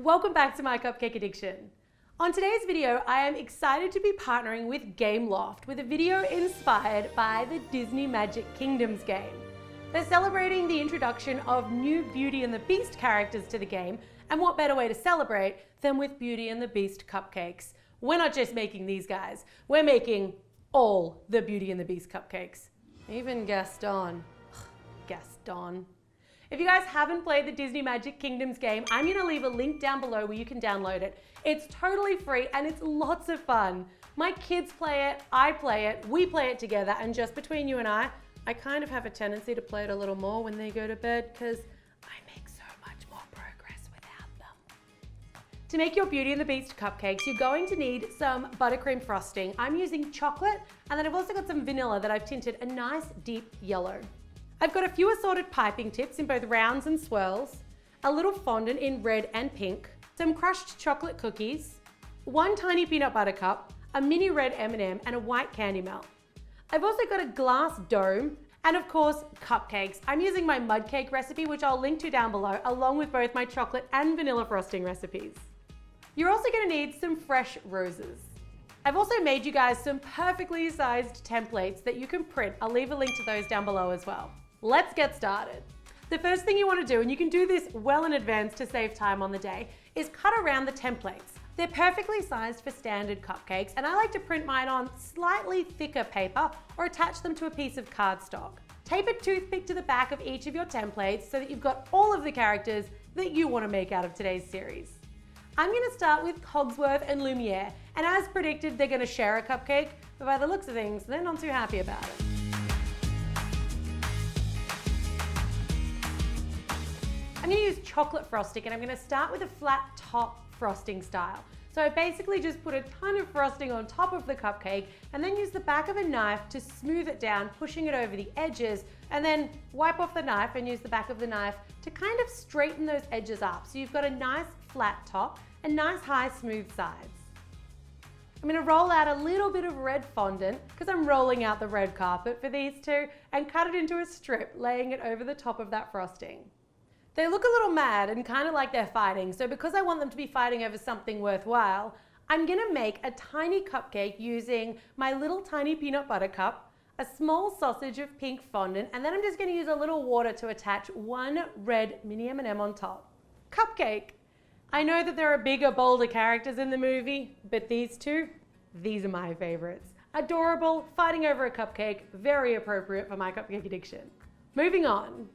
Welcome back to my cupcake addiction. On today's video, I am excited to be partnering with Gameloft with a video inspired by the Disney Magic Kingdoms game. They're celebrating the introduction of new Beauty and the Beast characters to the game, and what better way to celebrate than with Beauty and the Beast cupcakes. We're not just making these guys, we're making all the Beauty and the Beast cupcakes. Even Gaston. Gaston. If you guys haven't played the Disney Magic Kingdoms game, I'm going to leave a link down below where you can download it. It's totally free and it's lots of fun. My kids play it, I play it, we play it together, and just between you and I kind of have a tendency to play it a little more when they go to bed because I make so much more progress without them. To make your Beauty and the Beast cupcakes, you're going to need some buttercream frosting. I'm using chocolate, and then I've also got some vanilla that I've tinted a nice deep yellow. I've got a few assorted piping tips in both rounds and swirls, a little fondant in red and pink, some crushed chocolate cookies, one tiny peanut butter cup, a mini red M&M, and a white candy melt. I've also got a glass dome, and of course, cupcakes. I'm using my mud cake recipe, which I'll link to down below, along with both my chocolate and vanilla frosting recipes. You're also gonna need some fresh roses. I've also made you guys some perfectly sized templates that you can print. I'll leave a link to those down below as well. Let's get started. The first thing you want to do, and you can do this well in advance to save time on the day, is cut around the templates. They're perfectly sized for standard cupcakes, and I like to print mine on slightly thicker paper or attach them to a piece of cardstock. Tape a toothpick to the back of each of your templates so that you've got all of the characters that you want to make out of today's series. I'm going to start with Cogsworth and Lumiere, and as predicted, they're going to share a cupcake, but by the looks of things, they're not too happy about it. I'm going to use chocolate frosting, and I'm going to start with a flat top frosting style. So I basically just put a ton of frosting on top of the cupcake and then use the back of a knife to smooth it down, pushing it over the edges, and then wipe off the knife and use the back of the knife to kind of straighten those edges up. So you've got a nice flat top and nice high smooth sides. I'm going to roll out a little bit of red fondant because I'm rolling out the red carpet for these two, and cut it into a strip, laying it over the top of that frosting. They look a little mad and kind of like they're fighting, so because I want them to be fighting over something worthwhile, I'm gonna make a tiny cupcake using my little tiny peanut butter cup, a small sausage of pink fondant, and then I'm just gonna use a little water to attach one red mini M&M on top. Cupcake! I know that there are bigger, bolder characters in the movie, but these are my favorites. Adorable, fighting over a cupcake, very appropriate for my cupcake addiction. Moving on.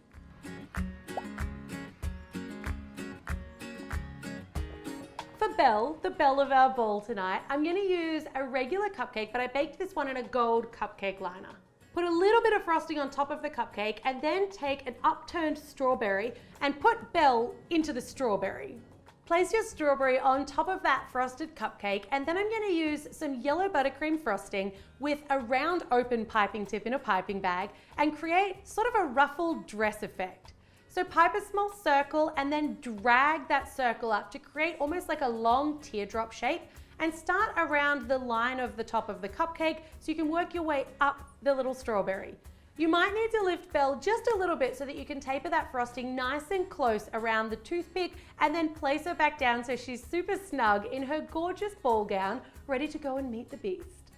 For Belle, the Belle of our ball tonight, I'm going to use a regular cupcake, but I baked this one in a gold cupcake liner. Put a little bit of frosting on top of the cupcake, and then take an upturned strawberry and put Belle into the strawberry. Place your strawberry on top of that frosted cupcake, and then I'm going to use some yellow buttercream frosting with a round open piping tip in a piping bag and create sort of a ruffled dress effect. So pipe a small circle and then drag that circle up to create almost like a long teardrop shape, and start around the line of the top of the cupcake so you can work your way up the little strawberry. You might need to lift Belle just a little bit so that you can taper that frosting nice and close around the toothpick, and then place her back down so she's super snug in her gorgeous ball gown, ready to go and meet the Beast.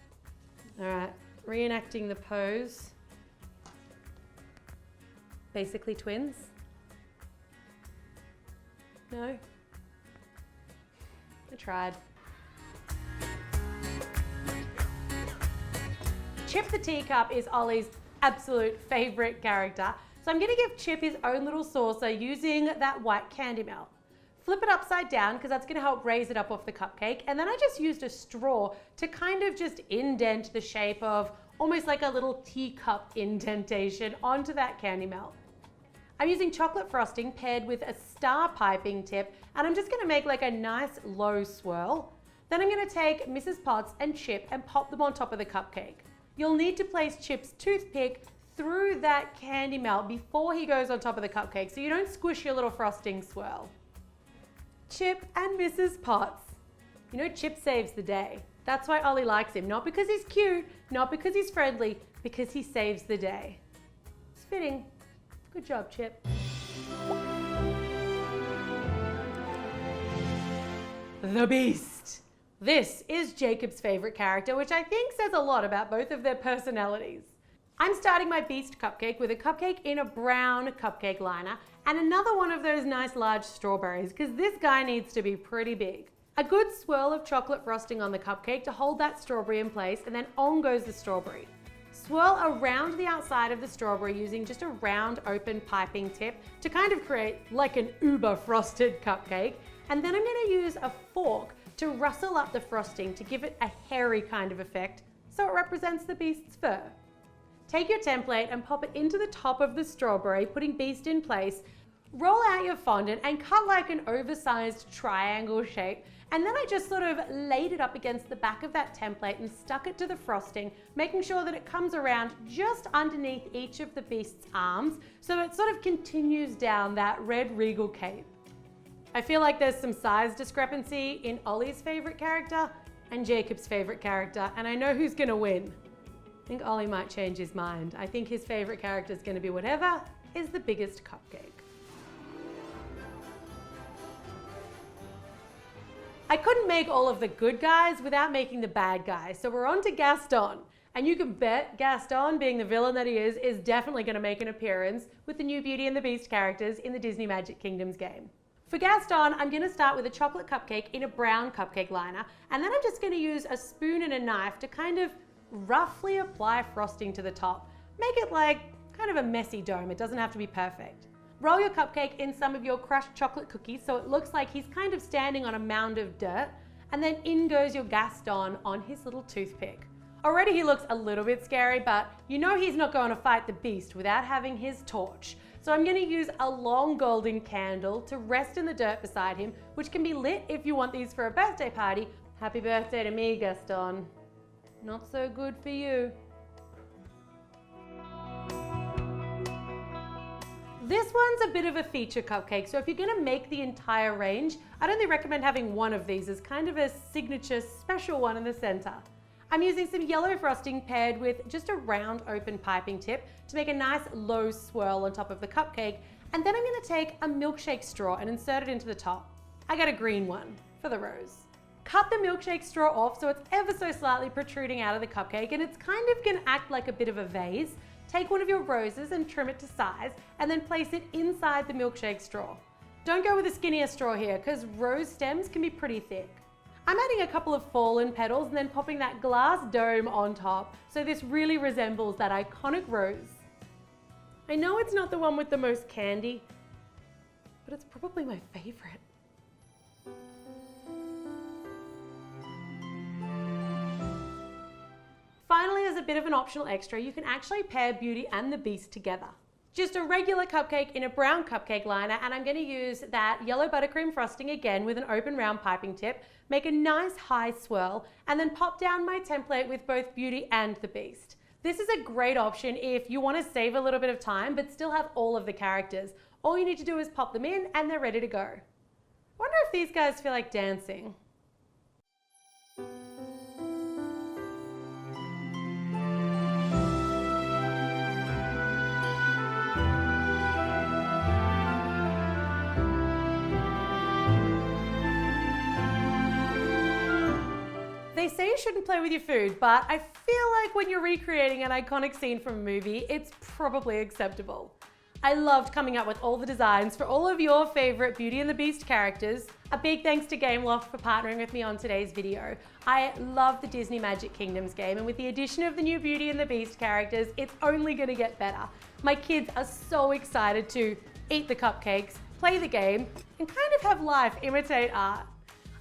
All right, reenacting the pose. Basically twins. No? I tried. Chip the teacup is Ollie's absolute favorite character, so I'm gonna give Chip his own little saucer using that white candy melt. Flip it upside down because that's gonna help raise it up off the cupcake, and then I just used a straw to kind of just indent the shape of almost like a little teacup indentation onto that candy melt. I'm using chocolate frosting paired with a star piping tip, and I'm just gonna make like a nice low swirl. Then I'm gonna take Mrs. Potts and Chip and pop them on top of the cupcake. You'll need to place Chip's toothpick through that candy melt before he goes on top of the cupcake so you don't squish your little frosting swirl. Chip and Mrs. Potts. You know, Chip saves the day. That's why Ollie likes him, not because he's cute, not because he's friendly, because he saves the day. It's fitting. Good job, Chip. the Beast. This is Jacob's favorite character, which I think says a lot about both of their personalities. I'm starting my Beast cupcake with a cupcake in a brown cupcake liner and another one of those nice large strawberries, because this guy needs to be pretty big. A good swirl of chocolate frosting on the cupcake to hold that strawberry in place, and then on goes the strawberry. Swirl around the outside of the strawberry using just a round open piping tip to kind of create like an uber frosted cupcake. And then I'm going to use a fork to rustle up the frosting to give it a hairy kind of effect so it represents the Beast's fur. Take your template and pop it into the top of the strawberry, putting Beast in place. Roll out your fondant and cut like an oversized triangle shape. And then I just sort of laid it up against the back of that template and stuck it to the frosting, making sure that it comes around just underneath each of the Beast's arms, so it sort of continues down that red regal cape. I feel like there's some size discrepancy in Ollie's favorite character and Jacob's favorite character, and I know who's gonna win. I think Ollie might change his mind. I think his favorite character is gonna be whatever is the biggest cupcake. I couldn't make all of the good guys without making the bad guys, so we're on to Gaston. And you can bet Gaston, being the villain that he is definitely going to make an appearance with the new Beauty and the Beast characters in the Disney Magic Kingdoms game. For Gaston, I'm going to start with a chocolate cupcake in a brown cupcake liner, and then I'm just going to use a spoon and a knife to kind of roughly apply frosting to the top. Make it like kind of a messy dome. It doesn't have to be perfect. Roll your cupcake in some of your crushed chocolate cookies so it looks like he's kind of standing on a mound of dirt, and then in goes your Gaston on his little toothpick. Already he looks a little bit scary, but you know he's not going to fight the Beast without having his torch. So I'm going to use a long golden candle to rest in the dirt beside him, which can be lit if you want these for a birthday party. Happy birthday to me, Gaston. Not so good for you. This one's a bit of a feature cupcake, so if you're gonna make the entire range, I'd only recommend having one of these as kind of a signature special one in the center. I'm using some yellow frosting paired with just a round open piping tip to make a nice low swirl on top of the cupcake, and then I'm gonna take a milkshake straw and insert it into the top. I got a green one for the rose. Cut the milkshake straw off so it's ever so slightly protruding out of the cupcake, and it's kind of gonna act like a bit of a vase. Take one of your roses and trim it to size, and then place it inside the milkshake straw. Don't go with a skinnier straw here, because rose stems can be pretty thick. I'm adding a couple of fallen petals and then popping that glass dome on top, so this really resembles that iconic rose. I know it's not the one with the most candy, but it's probably my favorite. Finally, as a bit of an optional extra, you can actually pair Beauty and the Beast together. Just a regular cupcake in a brown cupcake liner, and I'm going to use that yellow buttercream frosting again with an open round piping tip, make a nice high swirl, and then pop down my template with both Beauty and the Beast. This is a great option if you want to save a little bit of time but still have all of the characters. All you need to do is pop them in and they're ready to go. I wonder if these guys feel like dancing. They say you shouldn't play with your food, but I feel like when you're recreating an iconic scene from a movie, it's probably acceptable. I loved coming up with all the designs for all of your favorite Beauty and the Beast characters. A big thanks to Gameloft for partnering with me on today's video. I love the Disney Magic Kingdoms game, and with the addition of the new Beauty and the Beast characters, it's only gonna get better. My kids are so excited to eat the cupcakes, play the game, and kind of have life imitate art.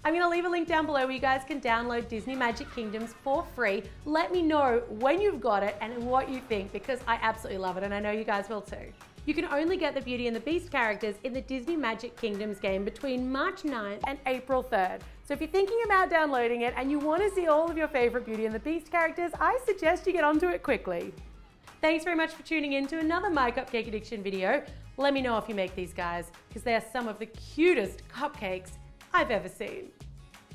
I'm going to leave a link down below where you guys can download Disney Magic Kingdoms for free. Let me know when you've got it and what you think, because I absolutely love it and I know you guys will too. You can only get the Beauty and the Beast characters in the Disney Magic Kingdoms game between March 9th and April 3rd. So if you're thinking about downloading it and you want to see all of your favorite Beauty and the Beast characters, I suggest you get onto it quickly. Thanks very much for tuning in to another My Cupcake Addiction video. Let me know if you make these guys, because they are some of the cutest cupcakes I've ever seen.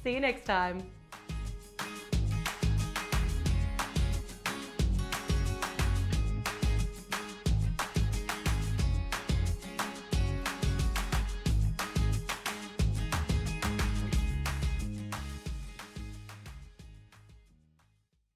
See you next time.